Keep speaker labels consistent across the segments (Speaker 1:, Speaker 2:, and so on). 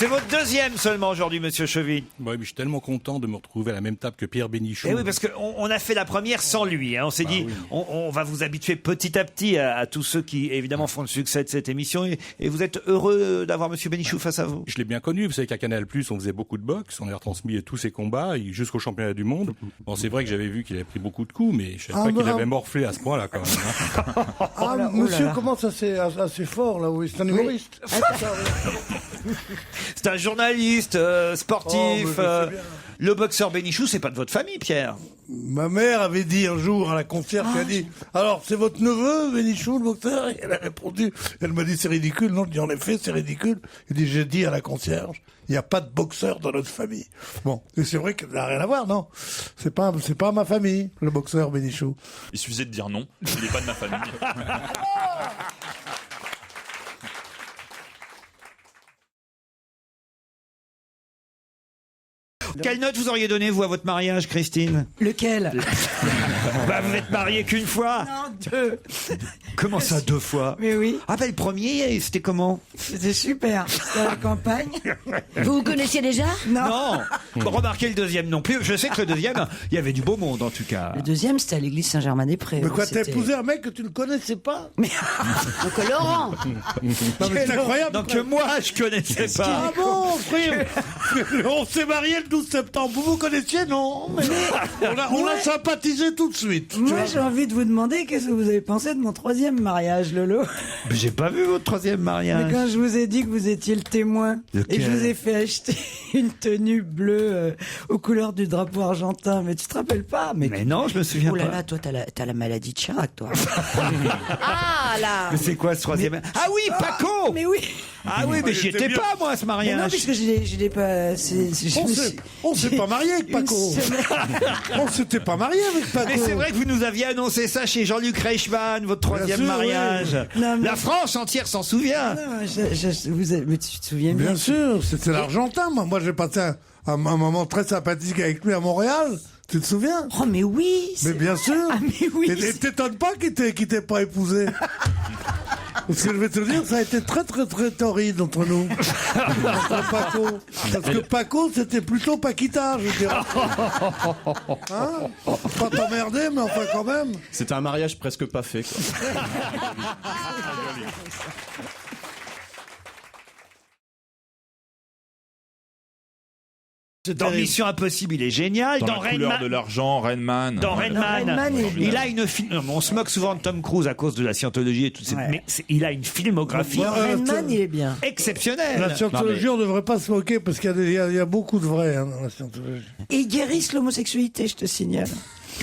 Speaker 1: C'est votre deuxième seulement aujourd'hui, monsieur Chevy.
Speaker 2: Ouais, mais je suis tellement content de me retrouver à la même table que Pierre Bénichou.
Speaker 1: Et oui, parce qu'on a fait la première sans lui. Hein. On s'est dit,
Speaker 2: oui.
Speaker 1: on va vous habituer petit à petit à tous ceux qui, évidemment, font le succès de cette émission. Et vous êtes heureux d'avoir monsieur Bénichou face à vous?
Speaker 2: Je l'ai bien connu. Vous savez qu'à Canal+, on faisait beaucoup de boxe. On a retransmis tous ses combats jusqu'au championnat du monde. Bon, c'est vrai que j'avais vu qu'il avait pris beaucoup de coups, mais je savais pas qu'il avait morflé à ce point-là, quand même. Hein.
Speaker 3: Monsieur commence assez fort, là, oui. C'est un humoriste.
Speaker 1: C'est un journaliste, sportif.
Speaker 3: Oh, mais je sais bien.
Speaker 1: Le boxeur Bénichou, c'est pas de votre famille, Pierre.
Speaker 3: Ma mère avait dit un jour à la concierge, elle a dit, alors, c'est votre neveu, Bénichou, le boxeur? Et elle a répondu, elle m'a dit, c'est ridicule. Non, je dis, en effet, c'est ridicule. Il dit, j'ai dit à la concierge, il n'y a pas de boxeur dans notre famille. Bon. Et c'est vrai qu'elle n'a rien à voir, non. C'est pas ma famille, le boxeur Bénichou.
Speaker 4: Il suffisait de dire non, il n'est pas de ma famille.
Speaker 1: Quelle note vous auriez donné, vous, à votre mariage, Christine?
Speaker 5: Lequel?
Speaker 1: Bah, vous êtes mariés qu'une fois.
Speaker 5: Non, deux.
Speaker 1: Comment ça, 2 fois?
Speaker 5: Mais oui,
Speaker 1: Ah bah, le premier, c'était comment?
Speaker 5: c'était super. C'était à la campagne.
Speaker 6: Vous vous connaissiez déjà?
Speaker 1: Non. Bon, remarquez le deuxième non plus. Je sais que le deuxième, il y avait du beau monde, en tout cas.
Speaker 5: Le deuxième, c'était à l'église Saint-Germain-des-Prés.
Speaker 3: Mais quoi, t'as
Speaker 5: C'était-
Speaker 3: épousé un mec que tu ne connaissais pas?
Speaker 6: Donc Laurent.
Speaker 3: Non, mais c'est incroyable.
Speaker 1: Donc moi, je connaissais pas.
Speaker 3: Ah bon, frère, on s'est marié le 12 septembre. Vous connaissiez, non? Mais on a sympathisé tout de suite.
Speaker 5: Moi, j'ai envie de vous demander qu'est-ce que vous avez pensé de mon troisième mariage, Lolo.
Speaker 1: J'ai pas vu votre troisième
Speaker 5: Mais
Speaker 1: mariage.
Speaker 5: quand je vous ai dit que vous étiez le témoin
Speaker 1: Lequel?
Speaker 5: et je vous ai fait acheter une tenue bleue aux couleurs du drapeau argentin, mais tu te rappelles pas?
Speaker 1: Mais non, je me souviens
Speaker 5: Oh là
Speaker 1: pas.
Speaker 5: là, toi, t'as la maladie de Chirac, toi.
Speaker 6: Ah là.
Speaker 1: Mais c'est quoi ce troisième? Ah oui, Paco!
Speaker 5: Mais oui.
Speaker 1: Ah oui, mais j'y
Speaker 3: était
Speaker 1: étais
Speaker 3: bien.
Speaker 1: pas, moi, à ce
Speaker 5: Mais non,
Speaker 1: mariage.
Speaker 5: puisque je l'ai pas.
Speaker 3: On s'est pas marié avec Paco. On s'était pas marié avec Paco.
Speaker 1: Mais c'est vrai que vous nous aviez annoncé ça chez Jean-Luc Reichmann, votre troisième
Speaker 3: sûr,
Speaker 1: mariage.
Speaker 3: oui.
Speaker 5: Non, mais-
Speaker 1: La France entière s'en souvient.
Speaker 5: Mais tu te souviens bien?
Speaker 3: Bien sûr, c'était l'Argentin. Moi, j'ai passé un moment très sympathique avec lui à Montréal. Tu te souviens?
Speaker 5: Oh, mais oui.
Speaker 3: Mais bien sûr.
Speaker 5: Ah, mais oui.
Speaker 3: Et t'étonnes pas qu'il t'ait pas épousé. Parce que je vais te dire, ça a été très très très torride entre nous. Entre Paco. Parce que Paco, c'était plutôt Paquita, je dirais. Hein? Pas t'emmerder, mais enfin quand même.
Speaker 7: C'était un mariage presque pas fait, quoi.
Speaker 1: Dans Mission Impossible, il est génial.
Speaker 4: Dans la couleur de l'argent, Rainman.
Speaker 1: Dans Rainman,
Speaker 5: Rainman,
Speaker 1: il a une on se moque souvent de Tom Cruise à cause de la scientologie et tout ça,
Speaker 5: Ouais.
Speaker 1: mais il a une filmographie
Speaker 5: Rainman, il est bien.
Speaker 1: exceptionnelle.
Speaker 3: La scientologie, on ne devrait pas se moquer parce qu'il y a beaucoup de vrai dans la scientologie.
Speaker 5: Et ils guérissent l'homosexualité, je te signale.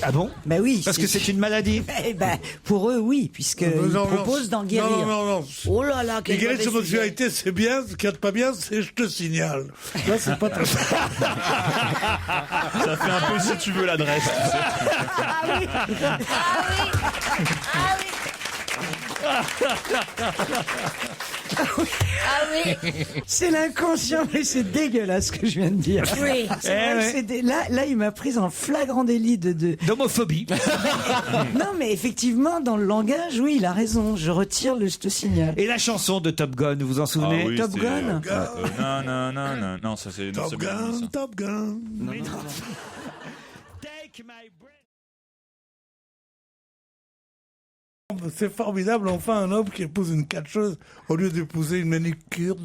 Speaker 1: Ah bon?
Speaker 5: Ben oui.
Speaker 1: Parce que c'est une maladie.
Speaker 5: Eh ben, pour eux, oui, puisqu'ils proposent d'en guérir.
Speaker 3: Non.
Speaker 6: Oh là là,
Speaker 3: Les
Speaker 6: quel
Speaker 3: guérir de
Speaker 6: mauvais sujet.
Speaker 3: homosexualité, c'est bien. Ce qu'il n'y a de pas bien, c'est je te signale. Là, c'est pas très
Speaker 4: Ça fait un peu si tu veux l'adresse. Tu sais.
Speaker 6: Ah oui. Ah oui.
Speaker 5: C'est l'inconscient, mais c'est dégueulasse ce que je viens de dire.
Speaker 6: Oui.
Speaker 5: C'est vrai que
Speaker 1: ouais.
Speaker 5: c'est là, il m'a prise en flagrant délit de...
Speaker 1: D'homophobie.
Speaker 5: Non, mais effectivement, dans le langage, oui, il a raison. Je retire le je te signale.
Speaker 1: Et la chanson de Top Gun, vous vous en souvenez?
Speaker 4: Ah oui,
Speaker 5: Top
Speaker 4: c'est,
Speaker 5: Gun.
Speaker 4: non, non, ça c'est...
Speaker 3: Top Gun, Top Gun.
Speaker 1: Take my breath.
Speaker 3: C'est formidable, enfin, un homme qui épouse une catcheuse au lieu d'épouser une manicure.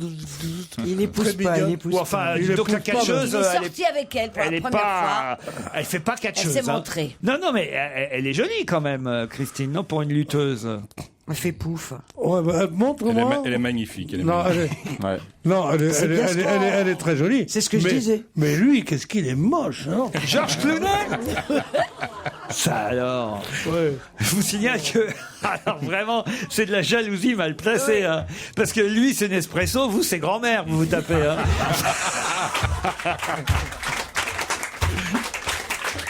Speaker 5: Il épouse
Speaker 3: Très
Speaker 5: pas,
Speaker 3: mignonne.
Speaker 5: il épouse
Speaker 1: Ou enfin,
Speaker 3: Il
Speaker 1: dis donc la
Speaker 3: épouse pas,
Speaker 1: catcheuse,
Speaker 6: Il est
Speaker 1: elle est
Speaker 6: sorti avec elle pour
Speaker 1: elle
Speaker 6: la
Speaker 1: est
Speaker 6: première
Speaker 1: pas,
Speaker 6: fois.
Speaker 1: elle fait pas catcheuse.
Speaker 6: Elle s'est
Speaker 1: hein.
Speaker 6: montrée.
Speaker 1: Non, mais elle est jolie quand même, Christine, non, pour une lutteuse.
Speaker 5: Elle fait pouf.
Speaker 3: Ouais, bah, montre-moi.
Speaker 2: Elle est magnifique. Elle est
Speaker 3: Non,
Speaker 2: magnifique.
Speaker 3: elle est, elle est très jolie.
Speaker 5: C'est ce que je disais.
Speaker 3: Mais lui, qu'est-ce qu'il est moche, hein?
Speaker 1: Georges Clooney. Ça alors.
Speaker 3: Ouais.
Speaker 1: Je vous signale que, alors vraiment, c'est de la jalousie mal placée, hein. Parce que lui, c'est Nespresso, vous, c'est grand-mère, vous vous tapez, hein.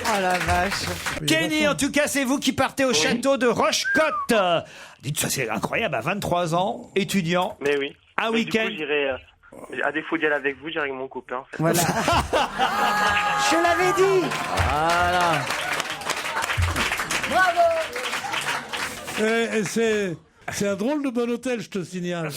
Speaker 5: Oh la vache.
Speaker 1: Kenny, en tout cas, c'est vous qui partez au château de Rochecotte. Dites, ça c'est incroyable, à 23 ans, étudiant,
Speaker 8: Mais oui.
Speaker 1: un
Speaker 8: Mais
Speaker 1: week-end.
Speaker 8: Du coup, j'irai, à défaut d'y aller avec vous, j'irai avec mon copain. En fait.
Speaker 5: Voilà. Je l'avais dit.
Speaker 6: Bravo.
Speaker 3: Et c'est un drôle de bon hôtel, je te signale.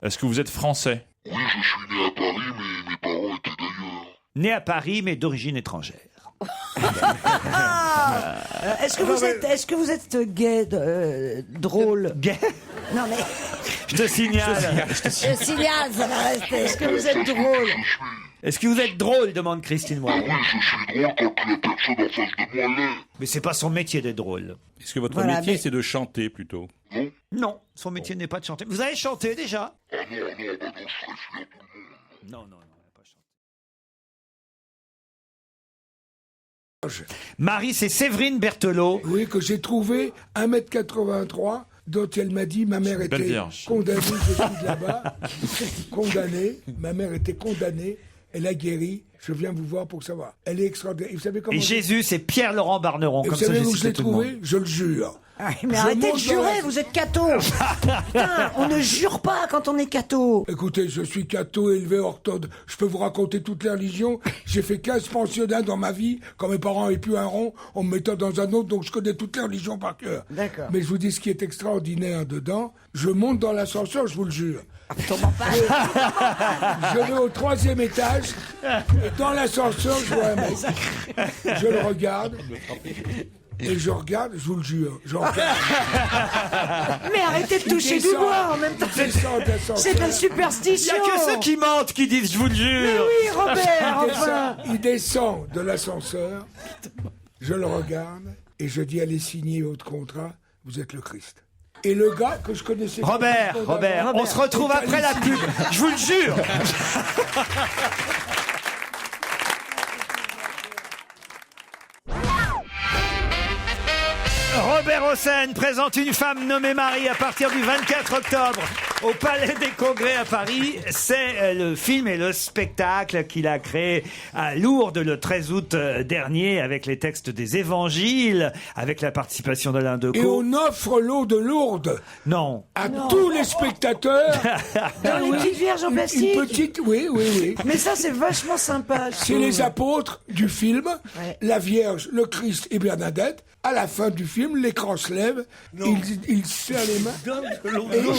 Speaker 4: Est-ce que vous êtes français?
Speaker 9: Oui, je suis né à Paris, mais mes parents étaient d'ailleurs.
Speaker 1: Né à Paris, mais d'origine étrangère.
Speaker 5: Est-ce que vous êtes gay, drôle?
Speaker 1: Gay?
Speaker 5: Non mais
Speaker 1: Je te signale.
Speaker 6: Le signal, ça va rester.
Speaker 5: est-ce que vous êtes drôle?
Speaker 1: Est-ce que vous êtes drôle, demande Christine Moir.
Speaker 9: Oui, je suis drôle quand la personne en face de moi l'est.
Speaker 1: Mais c'est pas son métier d'être drôle.
Speaker 2: Est-ce que votre
Speaker 5: Voilà,
Speaker 2: métier,
Speaker 5: mais-
Speaker 2: c'est de chanter plutôt?
Speaker 1: Non, son métier n'est pas de chanter. Vous avez chanté déjà?
Speaker 9: Ah non, bah non, je ferais fuir tout le monde.
Speaker 1: Non, elle n'a pas chanté. Marie, c'est Séverine Berthelot.
Speaker 10: Oui, que j'ai trouvé 1m83, dont elle m'a dit ma mère
Speaker 4: Belle
Speaker 10: était
Speaker 4: vierge.
Speaker 10: condamnée, je suis de là-bas, condamnée, ma mère était condamnée, elle a guéri, je viens vous voir pour savoir. Elle est extraordinaire. Et vous savez comment
Speaker 1: Et Jésus, c'est Pierre-Laurent Barneron.
Speaker 10: Et
Speaker 1: Comme
Speaker 10: vous
Speaker 1: ça,
Speaker 10: savez
Speaker 1: j'ai
Speaker 10: où je
Speaker 1: cité
Speaker 10: l'ai
Speaker 1: tout le
Speaker 10: trouvé?
Speaker 1: monde.
Speaker 10: Je le jure.
Speaker 5: Ah, mais
Speaker 10: Je
Speaker 5: arrêtez de
Speaker 10: monte dans
Speaker 5: jurer,
Speaker 10: la-
Speaker 5: vous êtes catho. Putain, on ne jure pas quand on est catho.
Speaker 10: Écoutez, je suis catho élevé orthodoxe. Je peux vous raconter toutes les religions. J'ai fait 15 pensionnats dans ma vie. Quand mes parents avaient pu un rond, en me mettant dans un autre, donc je connais toutes les religions par cœur.
Speaker 5: D'accord.
Speaker 10: Mais je vous dis ce qui est extraordinaire dedans. Je monte dans l'ascenseur, je vous le jure. Je vais au 3e étage. Et dans l'ascenseur, je vois un mec. Je le regarde. Et je regarde, je vous le jure. Je regarde.
Speaker 5: Mais arrêtez de
Speaker 10: Il
Speaker 5: toucher du
Speaker 10: descend.
Speaker 5: bois en même temps.
Speaker 10: Il descend de l'ascenseur.
Speaker 5: C'est de la
Speaker 1: Il n'y
Speaker 5: superstition.
Speaker 1: a que ceux qui mentent qui disent je vous le jure.
Speaker 5: Oui, Robert, enfin.
Speaker 10: Il descend de l'ascenseur, je le regarde et je dis allez signer votre contrat, vous êtes le Christ. Et le gars que je connaissais...
Speaker 1: Robert, on se retrouve après la pub. Je vous le jure. Robert Hossein présente une femme nommée Marie à partir du 24 octobre au Palais des Congrès à Paris. C'est le film et le spectacle qu'il a créé à Lourdes le 13 août dernier avec les textes des évangiles, avec la participation d'Alain
Speaker 10: Et
Speaker 1: Decaux.
Speaker 10: on offre l'eau de Lourdes
Speaker 1: Non.
Speaker 10: à tous les spectateurs.
Speaker 5: Dans une petite vierge en plastique.
Speaker 10: Une petite, oui.
Speaker 5: Mais ça, c'est vachement sympa. je
Speaker 10: C'est
Speaker 5: trouve.
Speaker 10: les apôtres du film,
Speaker 5: Ouais.
Speaker 10: la Vierge, le Christ et Bernadette. À la fin du film, l'écran se lève, ils serrent les mains. Et non,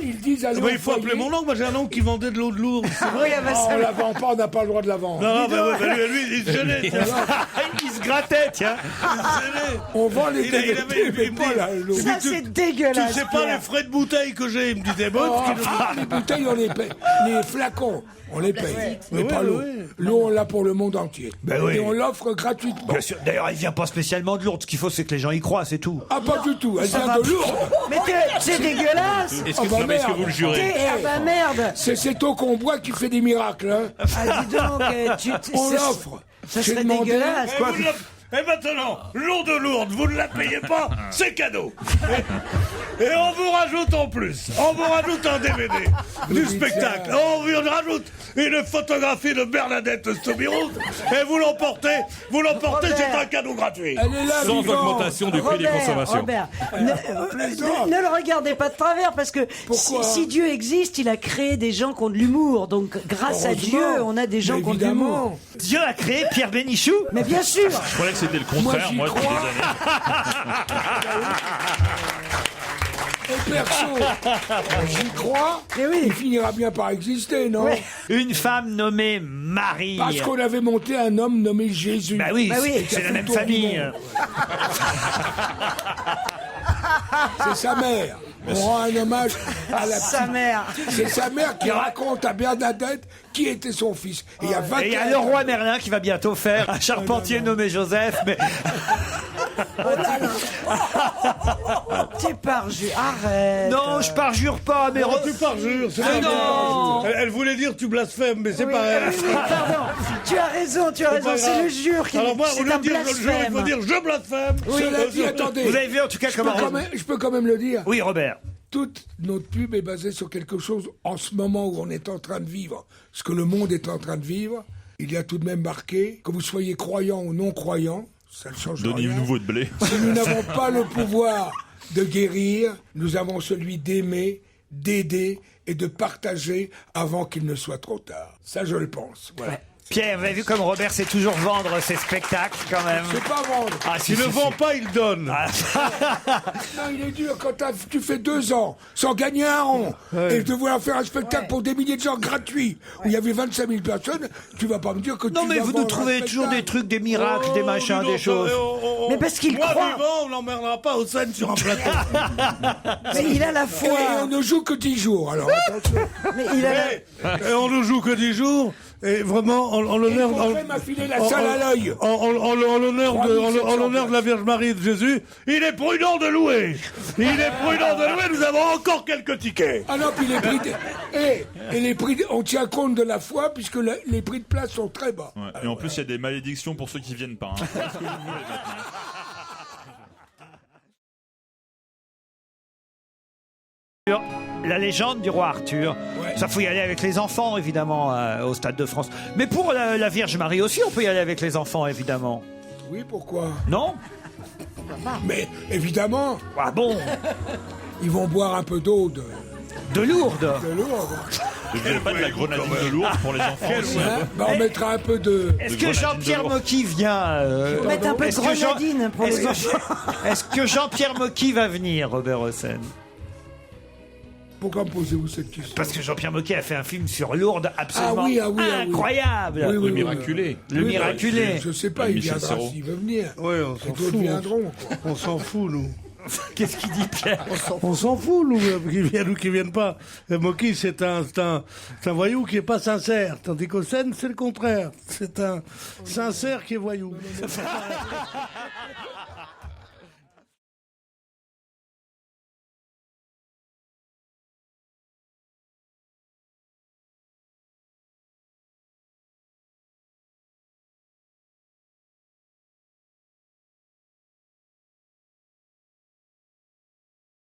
Speaker 10: ils disent à l'eau.
Speaker 3: Il faut appeler mon oncle, moi j'ai un oncle qui vendait de l'eau de Lourdes.
Speaker 5: Oui, ah bah,
Speaker 10: Oh,
Speaker 5: ça-
Speaker 10: on la vend pas, on n'a pas le droit de la vendre.
Speaker 3: Non, lui, il se gênait. tiens.
Speaker 1: Il se grattait, tiens.
Speaker 3: Il se gênait.
Speaker 10: On vend les
Speaker 3: Il avait-
Speaker 10: DVD, mais
Speaker 3: il me
Speaker 10: pas
Speaker 3: dit-
Speaker 10: la l'eau.
Speaker 5: ça,
Speaker 3: tu-
Speaker 5: c'est
Speaker 3: Tu
Speaker 5: dégueulasse.
Speaker 3: sais pas
Speaker 5: Pierre.
Speaker 3: les frais de bouteille que j'ai, il me disait bon.
Speaker 10: Oh, les bouteilles, on les paye. Les flacons, on les paye. Mais
Speaker 3: Oui,
Speaker 10: pas l'eau.
Speaker 3: oui.
Speaker 10: L'eau, on l'a pour le monde entier.
Speaker 1: Ben oui.
Speaker 10: Et on l'offre gratuitement.
Speaker 1: Bien sûr. D'ailleurs, il vient pas spécialement de Lourdes. Ce qu'il faut, c'est que les gens y croient, c'est tout.
Speaker 10: Ah, pas du tout. Elle vient de Lourdes.
Speaker 5: Mais c'est dégueulasse.
Speaker 4: Est-ce
Speaker 10: Oh,
Speaker 4: que,
Speaker 10: bah,
Speaker 4: non, mais est-ce que
Speaker 10: merde.
Speaker 4: vous le jurez?
Speaker 5: Ah bah merde.
Speaker 10: C'est cette eau qu'on boit qui fait des miracles. Hein.
Speaker 5: Ah, dis donc,
Speaker 10: On
Speaker 5: c'est-
Speaker 10: l'offre.
Speaker 5: Ça
Speaker 10: J'ai
Speaker 5: serait
Speaker 10: demandé-
Speaker 5: dégueulasse.
Speaker 3: Et maintenant, l'eau de Lourdes, vous ne la payez pas, c'est cadeau. Et on vous rajoute en plus, on vous rajoute un DVD du spectacle. On vous rajoute une photographie de Bernadette Soubirous et vous l'emportez,
Speaker 5: Robert.
Speaker 3: c'est un cadeau gratuit.
Speaker 10: Elle est là,
Speaker 2: Sans
Speaker 10: vivante.
Speaker 2: augmentation du prix des consommations.
Speaker 5: Robert, ne le regardez pas de travers parce que
Speaker 10: Pourquoi
Speaker 5: si Dieu existe, il a créé des gens qui ont de l'humour. Donc grâce à
Speaker 10: Heureusement.
Speaker 5: Dieu, on a des gens
Speaker 10: Mais
Speaker 5: qui ont de l'humour.
Speaker 10: évidemment.
Speaker 1: Dieu a créé Pierre Bénichou.
Speaker 5: Mais bien sûr.
Speaker 4: Je croyais que c'était le contraire,
Speaker 10: j'y
Speaker 4: moi, depuis
Speaker 10: crois.
Speaker 4: des années.
Speaker 10: Et perso, j'y crois.
Speaker 5: Mais oui.
Speaker 10: Il finira bien par exister, non?
Speaker 5: Ouais.
Speaker 1: Une femme nommée Marie.
Speaker 10: Parce qu'on avait monté un homme nommé Jésus.
Speaker 1: Bah oui,
Speaker 5: Bah oui.
Speaker 1: c'est
Speaker 10: Qui a
Speaker 1: la
Speaker 10: fait
Speaker 1: même
Speaker 10: le tour du
Speaker 1: famille.
Speaker 10: monde. C'est sa mère. On rend un hommage à la
Speaker 5: Sa
Speaker 10: petite.
Speaker 5: mère.
Speaker 10: C'est sa mère qui raconte à Bernadette qui était son fils. Et il y a 20
Speaker 1: Et il y a le roi Merlin qui va bientôt faire un charpentier nommé Joseph. Mais
Speaker 5: T'es parjure. Arrête.
Speaker 1: non, je parjure pas. Mais
Speaker 3: Oh, tu parjures, c'est
Speaker 1: Ah
Speaker 3: pas
Speaker 1: non.
Speaker 3: bien. Elle voulait dire tu blasphèmes, mais c'est
Speaker 5: Oui,
Speaker 3: pareil.
Speaker 5: oui, oui, pardon. Tu as raison.
Speaker 3: pas grave.
Speaker 5: C'est le jure qui
Speaker 3: Alors moi, au
Speaker 5: c'est
Speaker 3: lieu
Speaker 5: un
Speaker 3: de dire je jure, il faut
Speaker 5: blasphème.
Speaker 3: dire je blasphème.
Speaker 10: Cela dit, attendez.
Speaker 1: vous avez vu en tout cas comment.
Speaker 10: Je peux quand même le dire.
Speaker 1: Oui, Robert.
Speaker 10: Toute notre pub est basée sur quelque chose en ce moment où on est en train de vivre. Ce que le monde est en train de vivre, il y a tout de même marqué, que vous soyez croyant ou non croyant, ça ne change
Speaker 4: Donnez
Speaker 10: rien.
Speaker 4: nouveau de blé.
Speaker 10: Si nous n'avons pas le pouvoir de guérir, nous avons celui d'aimer, d'aider et de partager avant qu'il ne soit trop tard. Ça, je le pense. Voilà.
Speaker 1: Pierre, vous avez vu comme Robert sait toujours vendre ses spectacles quand même.
Speaker 10: C'est pas vendre.
Speaker 1: Ah, si,
Speaker 3: Il
Speaker 1: si,
Speaker 3: ne
Speaker 1: si.
Speaker 3: vend pas, il donne.
Speaker 10: Non, il est dur quand tu fais 2 ans sans gagner un rond et de vouloir faire un spectacle pour des milliers de gens gratuits où il y avait 25 000 personnes, tu vas pas me dire que
Speaker 1: Non,
Speaker 10: tu
Speaker 1: mais
Speaker 10: vas
Speaker 1: vous nous
Speaker 10: vendre
Speaker 1: trouvez
Speaker 10: un
Speaker 1: toujours des
Speaker 10: spectacle.
Speaker 1: trucs, des miracles,
Speaker 3: Oh,
Speaker 1: des machins,
Speaker 3: dis donc,
Speaker 1: des choses.
Speaker 5: Mais parce qu'il
Speaker 3: Moi,
Speaker 5: croit.
Speaker 3: vivant, on n'emmerdera pas au scène sur un plateau.
Speaker 5: Mais il a la foi.
Speaker 10: Et on ne joue que 10 jours, alors attention.
Speaker 5: Mais il a la...
Speaker 3: Et on ne joue que 10 jours. Et vraiment, en l'honneur,
Speaker 10: Et Congrès m'a filé la salle à l'œil.
Speaker 3: en l'honneur de la Vierge Marie de Jésus, il est prudent de louer. Il est prudent de louer. Nous avons encore quelques tickets.
Speaker 10: Ah non, puis les prix, et les prix, on tient compte de la foi puisque les prix de place sont très bas.
Speaker 4: Ouais. Et en plus, il y a des malédictions pour ceux qui viennent pas. Hein. Faites ce que vous voulez maintenant.
Speaker 1: La légende du roi Arthur.
Speaker 10: Ouais.
Speaker 1: Ça, faut y aller avec les enfants, évidemment, au Stade de France. Mais pour la Vierge Marie aussi, on peut y aller avec les enfants, évidemment.
Speaker 10: Oui, pourquoi?
Speaker 1: Non?
Speaker 10: Mais évidemment,
Speaker 1: Ah bon?
Speaker 10: ils vont boire un peu d'eau de
Speaker 1: De Lourdes.
Speaker 10: Lourdes.
Speaker 4: Et vous n'avez pas de la grenadine de Lourdes pour les enfants aussi, hein.
Speaker 10: Hein, bah, on mettra un peu de...
Speaker 1: Est-ce
Speaker 4: De
Speaker 1: que
Speaker 4: grenadine
Speaker 1: Jean-Pierre
Speaker 4: de Lourdes.
Speaker 1: Mocky vient
Speaker 5: Mettre un peu de
Speaker 1: est-ce que Jean-
Speaker 5: grenadine pour
Speaker 1: est-ce
Speaker 5: les
Speaker 1: que-
Speaker 5: enfants.
Speaker 1: Est-ce que Jean-Pierre Mocky va venir, Robert Hossein?
Speaker 10: Pourquoi me posez-vous cette question?
Speaker 1: Parce que Jean-Pierre Mocky a fait un film sur Lourdes absolument
Speaker 10: Ah oui, ah oui, ah oui.
Speaker 1: incroyable.
Speaker 10: Oui, oui,
Speaker 4: Le
Speaker 10: oui,
Speaker 4: miraculé.
Speaker 1: Le
Speaker 10: Oui,
Speaker 1: miraculé.
Speaker 10: Je sais pas,
Speaker 4: Michel
Speaker 10: il viendra
Speaker 4: Serrault.
Speaker 10: s'il veut venir.
Speaker 3: Oui, on
Speaker 10: Et
Speaker 3: s'en
Speaker 10: d'autres
Speaker 3: fout.
Speaker 10: viendront. quoi.
Speaker 3: On s'en fout, nous.
Speaker 1: Qu'est-ce qu'il dit, Pierre?
Speaker 3: On s'en fout, nous, qu'ils viennent ou qu'ils viennent pas. Mocky, c'est un voyou qui est pas sincère. Tandis qu'au scène, c'est le contraire. C'est un sincère qui est voyou.